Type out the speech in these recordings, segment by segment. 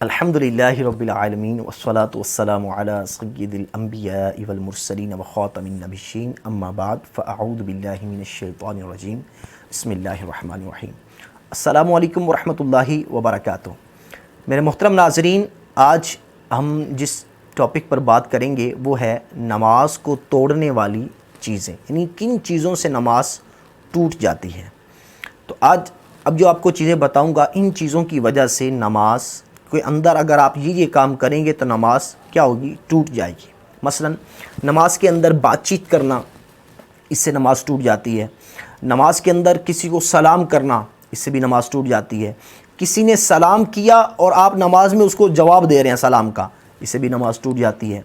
الحمدللہ رب العالمین والصلاة والسلام علی سید الانبیاء والمرسلین وخاتم النبیین اما بعد فاعوذ باللہ من الشیطان الرجیم بسم اللہ الرحمن الرحیم۔ السلام علیکم ورحمۃ اللہ وبرکاتہ۔ میرے محترم ناظرین، آج ہم جس ٹاپک پر بات کریں گے وہ ہے نماز کو توڑنے والی چیزیں، یعنی کن چیزوں سے نماز ٹوٹ جاتی ہے۔ تو آج اب جو آپ کو چیزیں بتاؤں گا، ان چیزوں کی وجہ سے نماز کوئی اندر اگر آپ یہ کام کریں گے تو نماز کیا ہوگی؟ ٹوٹ جائے گی۔ مثلا نماز کے اندر بات چیت کرنا، اس سے نماز ٹوٹ جاتی ہے۔ نماز کے اندر کسی کو سلام کرنا، اس سے بھی نماز ٹوٹ جاتی ہے۔ کسی نے سلام کیا اور آپ نماز میں اس کو جواب دے رہے ہیں سلام کا، اس سے بھی نماز ٹوٹ جاتی ہے۔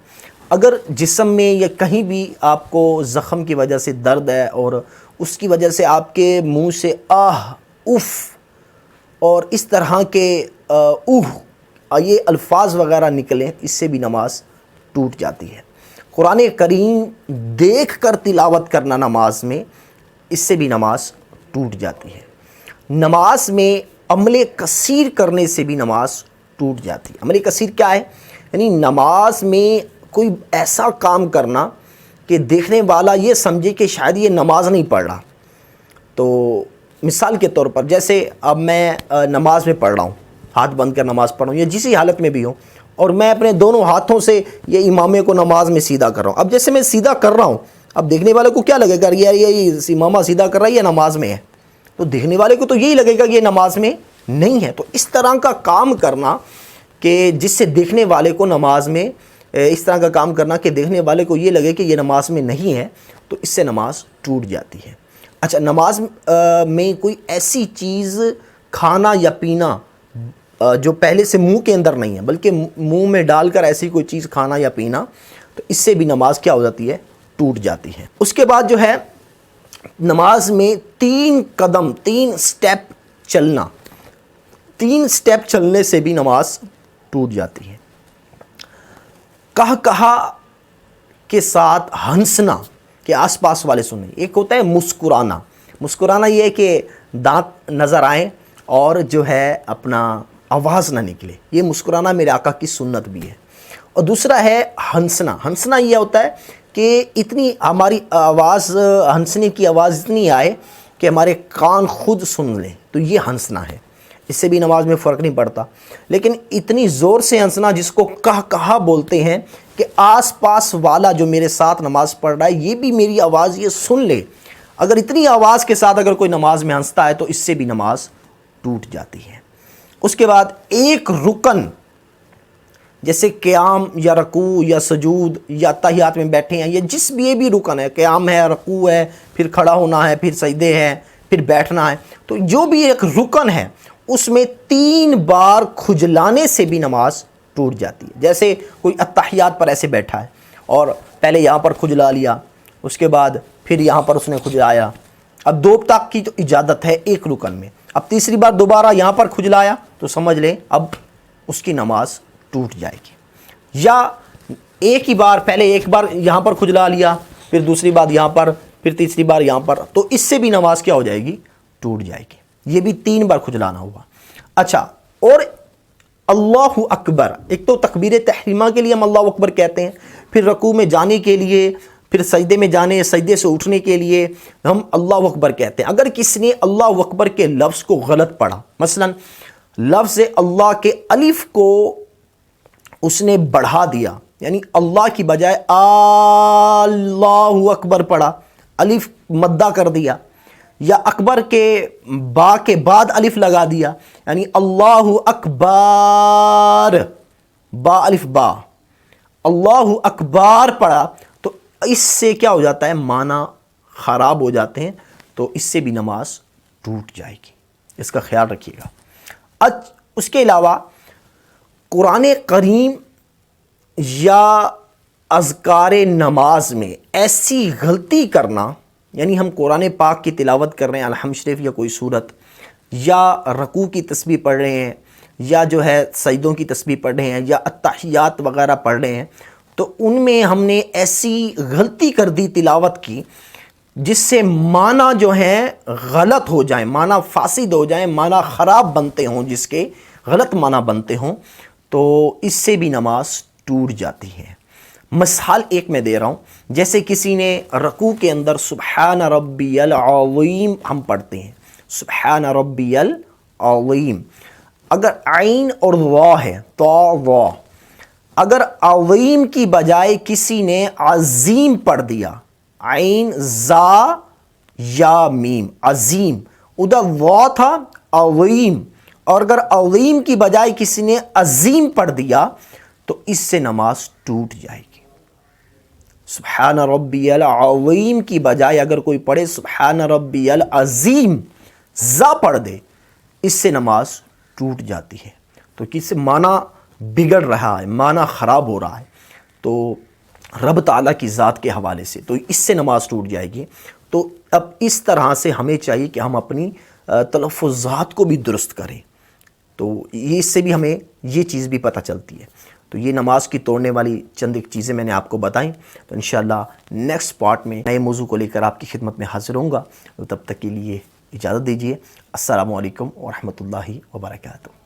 اگر جسم میں یا کہیں بھی آپ کو زخم کی وجہ سے درد ہے اور اس کی وجہ سے آپ کے منہ سے آہ اف اور اس طرح کے یہ الفاظ وغیرہ نکلیں، اس سے بھی نماز ٹوٹ جاتی ہے۔ قرآن کریم دیکھ کر تلاوت کرنا نماز میں، اس سے بھی نماز ٹوٹ جاتی ہے۔ نماز میں عمل کثیر کرنے سے بھی نماز ٹوٹ جاتی ہے۔ عمل کثیر کیا ہے؟ یعنی نماز میں کوئی ایسا کام کرنا کہ دیکھنے والا یہ سمجھے کہ شاید یہ نماز نہیں پڑھ رہا۔ تو مثال کے طور پر جیسے اب میں نماز میں پڑھ رہا ہوں، ہاتھ بند کر نماز پڑھ رہا ہوں یا جسی حالت میں بھی ہوں، اور میں اپنے دونوں ہاتھوں سے یہ امامے کو نماز میں سیدھا کر رہا ہوں۔ اب جیسے میں سیدھا کر رہا ہوں، اب دیکھنے والے کو کیا لگے گا؟ یہ امامہ سیدھا کر رہا ہے، یہ نماز میں ہے۔ تو دیکھنے والے کو تو یہی لگے گا کہ یہ نماز میں نہیں ہے۔ تو اس طرح کا کام کرنا کہ جس سے دیکھنے والے کو نماز میں اس طرح کا کام کرنا کہ دیکھنے والے کو یہ لگے کہ یہ نماز میں نہیں ہے، تو اس سے نماز ٹوٹ جاتی ہے۔ اچھا، نماز میں کوئی ایسی چیز کھانا یا پینا جو پہلے سے منہ کے اندر نہیں ہے بلکہ منہ میں ڈال کر ایسی کوئی چیز کھانا یا پینا، تو اس سے بھی نماز کیا ہو جاتی ہے؟ ٹوٹ جاتی ہے۔ اس کے بعد جو ہے نماز میں 3 قدم 3 سٹیپ چلنا، 3 سٹیپ چلنے سے بھی نماز ٹوٹ جاتی ہے۔ کہا کے ساتھ ہنسنا کہ آس پاس والے سنیں۔ ایک ہوتا ہے مسکرانا۔ مسکرانا یہ ہے کہ دانت نظر آئیں اور جو ہے اپنا آواز نہ نکلے، یہ مسکرانا میرے آقا کی سنت بھی ہے۔ اور دوسرا ہے ہنسنا۔ ہنسنا یہ ہوتا ہے کہ اتنی ہماری آواز، ہنسنے کی آواز اتنی آئے کہ ہمارے کان خود سن لیں، تو یہ ہنسنا ہے۔ اس سے بھی نماز میں فرق نہیں پڑتا۔ لیکن اتنی زور سے ہنسنا جس کو کہا بولتے ہیں کہ آس پاس والا جو میرے ساتھ نماز پڑھ رہا ہے یہ بھی میری آواز یہ سن لے، اگر اتنی آواز کے ساتھ اگر کوئی نماز میں ہنستا ہے تو اس سے بھی نماز ٹوٹ جاتی ہے۔ اس کے بعد ایک رکن جیسے قیام یا رکوع یا سجود یا تحیات میں بیٹھے ہیں، یا جس بھی یہ بھی رکن ہے، قیام ہے، رکوع ہے، پھر کھڑا ہونا ہے، پھر سجدے ہیں، پھر بیٹھنا ہے، تو جو بھی ایک رکن ہے اس میں 3 بار کھجلانے سے بھی نماز ٹوٹ جاتی ہے۔ جیسے کوئی اتحیات پر ایسے بیٹھا ہے اور پہلے یہاں پر کھجلا لیا، اس کے بعد پھر یہاں پر اس نے کھجلایا، اب 2 تک کی تو اجازت ہے ایک رکن میں، اب تیسری بار دوبارہ یہاں پر کھجلایا تو سمجھ لیں اب اس کی نماز ٹوٹ جائے گی۔ یا ایک ہی بار، پہلے ایک بار یہاں پر کھجلا لیا، پھر دوسری بار یہاں پر، پھر تیسری بار یہاں پر، تو اس سے بھی نماز کیا ہو جائے گی؟ ٹوٹ جائے گی۔ یہ بھی 3 بار کھجلانا ہوا۔ اچھا، اور اللہ اکبر، ایک تو تکبیر تحریمہ کے لیے ہم اللہ اکبر کہتے ہیں، پھر رکوع میں جانے کے لیے، پھر سجدے میں جانے، سجدے سے اٹھنے کے لیے ہم اللہ اکبر کہتے ہیں۔ اگر کسی نے اللہ اکبر کے لفظ کو غلط پڑھا، مثلا لفظ اللہ کے الف کو اس نے بڑھا دیا، یعنی اللہ کی بجائے اللہ اکبر پڑھا، الف مدہ کر دیا، یا اکبر کے با کے بعد الف لگا دیا، یعنی اللہ اکبر، با الف با، اللہ اکبر پڑھا، تو اس سے کیا ہو جاتا ہے؟ معنی خراب ہو جاتے ہیں، تو اس سے بھی نماز ٹوٹ جائے گی۔ اس کا خیال رکھیے گا۔ اس کے علاوہ قرآن کریم یا اذکار نماز میں ایسی غلطی کرنا، یعنی ہم قرآن پاک کی تلاوت کر رہے ہیں، الحمد شریف یا کوئی سورت، یا رکوع کی تسبیح پڑھ رہے ہیں، یا جو ہے سجدوں کی تسبیح پڑھ رہے ہیں، یا اتحیات وغیرہ پڑھ رہے ہیں، تو ان میں ہم نے ایسی غلطی کر دی تلاوت کی جس سے معنی جو ہیں غلط ہو جائیں، معنی فاسد ہو جائیں، معنی خراب بنتے ہوں، جس کے غلط معنی بنتے ہوں، تو اس سے بھی نماز ٹوٹ جاتی ہے۔ مثال ایک میں دے رہا ہوں، جیسے کسی نے رکوع کے اندر سبحان ربی العظیم ہم پڑھتے ہیں، سبحان ربی العظیم، اگر عین اور وا ہے تو وا، اگر عظیم کی بجائے کسی نے عظیم پڑھ دیا، عین زا یا میم، عظیم، ادھر وا تھا عظیم، اور اگر عظیم کی بجائے کسی نے عظیم پڑھ دیا تو اس سے نماز ٹوٹ جائے گی۔ سبحان ربی العظیم کی بجائے اگر کوئی پڑھے سبحان ربی العظیم، زا پڑھ دے، اس سے نماز ٹوٹ جاتی ہے۔ تو کس سے معنی بگڑ رہا ہے، معنی خراب ہو رہا ہے، تو رب تعالیٰ کی ذات کے حوالے سے تو اس سے نماز ٹوٹ جائے گی۔ تو اب اس طرح سے ہمیں چاہیے کہ ہم اپنی تلفظات کو بھی درست کریں، تو اس سے بھی ہمیں یہ چیز بھی پتہ چلتی ہے۔ تو یہ نماز کی توڑنے والی چند ایک چیزیں میں نے آپ کو بتائیں، تو انشاءاللہ نیکسٹ پارٹ میں نئے موضوع کو لے کر آپ کی خدمت میں حاضر ہوں گا۔ تو تب تک کے لیے اجازت دیجیے۔ السلام علیکم ورحمۃ اللہ وبرکاتہ۔